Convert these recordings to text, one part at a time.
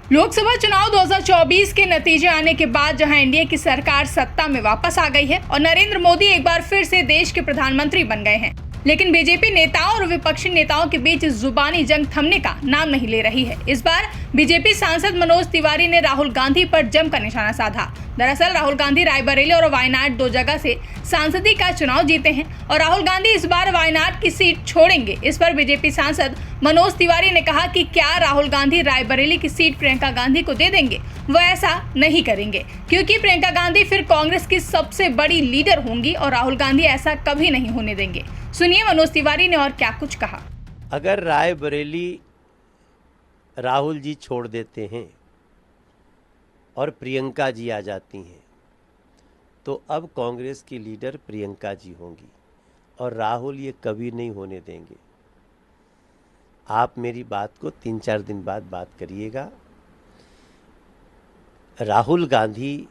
लोकसभा चुनाव 2024 के नतीजे आने के बाद जहां एनडीए की सरकार सत्ता में वापस आ गई है और नरेंद्र मोदी एक बार फिर से देश के प्रधानमंत्री बन गए हैं, लेकिन बीजेपी नेताओं और विपक्षी नेताओं के बीच जुबानी जंग थमने का नाम नहीं ले रही है। इस बार बीजेपी सांसद मनोज तिवारी ने राहुल गांधी पर जमकर निशाना साधा। दरअसल राहुल गांधी रायबरेली और वायनाड 2 जगह से सांसदी का चुनाव जीते हैं और राहुल गांधी इस बार वायनाड की सीट छोड़ेंगे। इस पर बीजेपी सांसद मनोज तिवारी ने कहा कि क्या राहुल गांधी रायबरेली की सीट प्रियंका गांधी को दे देंगे? वो ऐसा नहीं करेंगे, क्योंकि प्रियंका गांधी फिर कांग्रेस की सबसे बड़ी लीडर होंगी और राहुल गांधी ऐसा कभी नहीं होने देंगे। सुनिए मनोज तिवारी ने और क्या कुछ कहा। अगर रायबरेली राहुल जी छोड़ देते हैं और प्रियंका जी आ जाती हैं, तो अब कांग्रेस की लीडर प्रियंका जी होंगी और राहुल ये कभी नहीं होने देंगे। आप मेरी बात को 3-4 दिन बाद बात करिएगा। राहुल गांधी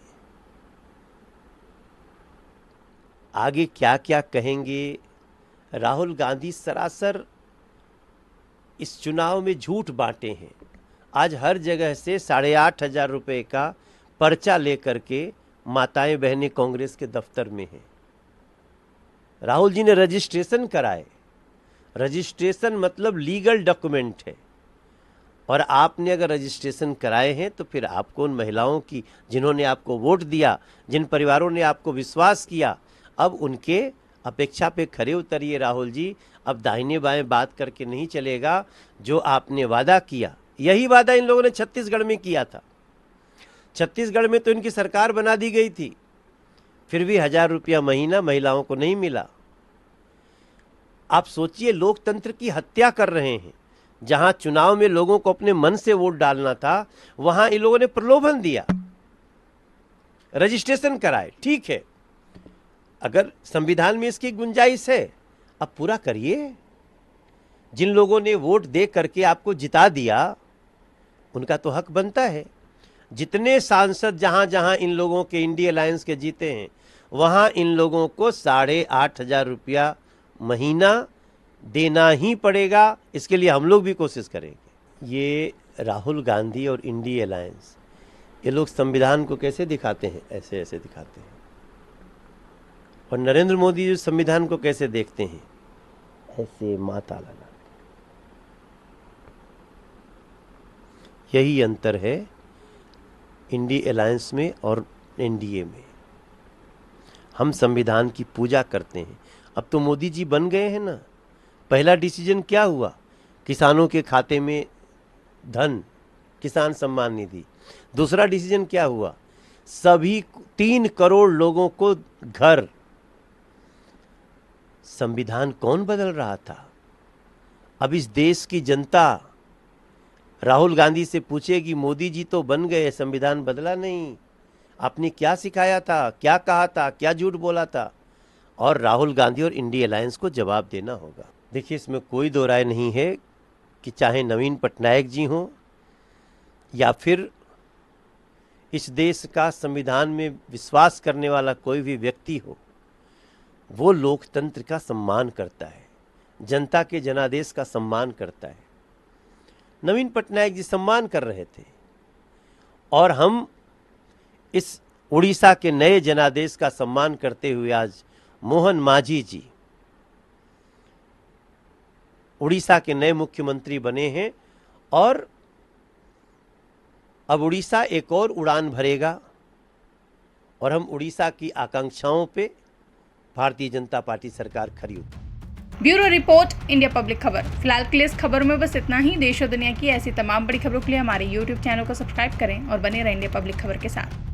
आगे क्या क्या कहेंगे, राहुल गांधी सरासर इस चुनाव में झूठ बांटे हैं। आज हर जगह से 8,500 रुपये का पर्चा लेकर के माताएं बहनें कांग्रेस के दफ्तर में हैं। राहुल जी ने रजिस्ट्रेशन कराए। रजिस्ट्रेशन मतलब लीगल डॉक्यूमेंट है, और आपने अगर रजिस्ट्रेशन कराए हैं तो फिर आपको उन महिलाओं की, जिन्होंने आपको वोट दिया, जिन परिवारों ने आपको विश्वास किया, अब उनके अपेक्षा पे खरे उतरिए राहुल जी। अब दाहिने बाएं बात करके नहीं चलेगा। जो आपने वादा किया, यही वादा इन लोगों ने छत्तीसगढ़ में किया था। छत्तीसगढ़ में तो इनकी सरकार बना दी गई थी, फिर भी 1,000 रुपया महीना महिलाओं को नहीं मिला। आप सोचिए, लोकतंत्र की हत्या कर रहे हैं। जहां चुनाव में लोगों को अपने मन से वोट डालना था, वहां इन लोगों ने प्रलोभन दिया, रजिस्ट्रेशन कराए। ठीक है, अगर संविधान में इसकी गुंजाइश है, अब पूरा करिए। जिन लोगों ने वोट दे करके आपको जिता दिया, उनका तो हक बनता है। जितने सांसद जहां जहां इन लोगों के इंडिया अलायंस के जीते हैं, वहां इन लोगों को 8,500 रुपया महीना देना ही पड़ेगा। इसके लिए हम लोग भी कोशिश करेंगे। ये राहुल गांधी और इंडिया अलायंस, ये लोग संविधान को कैसे दिखाते हैं? ऐसे ऐसे दिखाते हैं। और नरेंद्र मोदी जी संविधान को कैसे देखते हैं? ऐसे माथा लगा। यही अंतर है इंडिया अलायंस में और एनडीए में। हम संविधान की पूजा करते हैं। अब तो मोदी जी बन गए हैं ना। पहला डिसीजन क्या हुआ? किसानों के खाते में धन, किसान सम्मान निधि। दूसरा डिसीजन क्या हुआ? सभी 3 करोड़ लोगों को घर। संविधान कौन बदल रहा था? अब इस देश की जनता राहुल गांधी से पूछेगी, मोदी जी तो बन गए, संविधान बदला नहीं, आपने क्या सिखाया था, क्या कहा था, क्या झूठ बोला था? और राहुल गांधी और इंडिया अलायंस को जवाब देना होगा। देखिए, इसमें कोई दो राय नहीं है कि चाहे नवीन पटनायक जी हों या फिर इस देश का संविधान में विश्वास करने वाला कोई भी व्यक्ति हो, वो लोकतंत्र का सम्मान करता है, जनता के जनादेश का सम्मान करता है। नवीन पटनायक जी सम्मान कर रहे थे, और हम इस उड़ीसा के नए जनादेश का सम्मान करते हुए आज मोहन मांझी जी उड़ीसा के नए मुख्यमंत्री बने हैं, और अब उड़ीसा एक और उड़ान भरेगा, और हम उड़ीसा की आकांक्षाओं पे भारतीय जनता पार्टी सरकार खरी उतरेगी। ब्यूरो रिपोर्ट, इंडिया पब्लिक खबर। फिलहाल के लिए इस खबर में बस इतना ही। देश और दुनिया की ऐसी तमाम बड़ी खबरों के लिए हमारे YouTube चैनल को सब्सक्राइब करें और बने रहें इंडिया पब्लिक खबर के साथ।